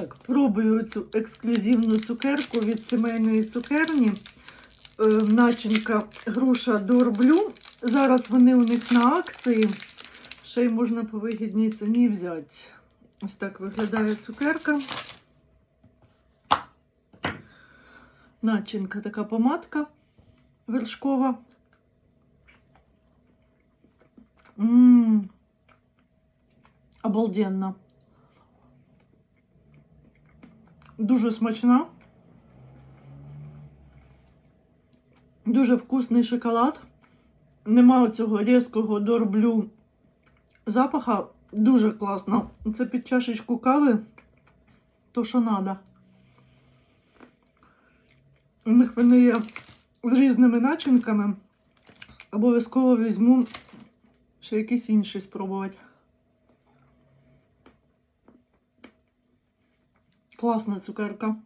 Так, пробую цю ексклюзивну цукерку від сімейної цукерні. Начинка груша Дорблю. Зараз вони у них на акції. Ще й можна по вигідній ціні взяти. Ось так виглядає цукерка. Начинка така помадка вершкова. Обалденно. Дуже смачна. Дуже вкусний шоколад. Нема оцього різкого Дорблю запаха. Дуже класно. Це під чашечку кави. То, що треба. У них вони є з різними начинками. Обов'язково візьму ще якісь інші спробувати. Класна цукерка.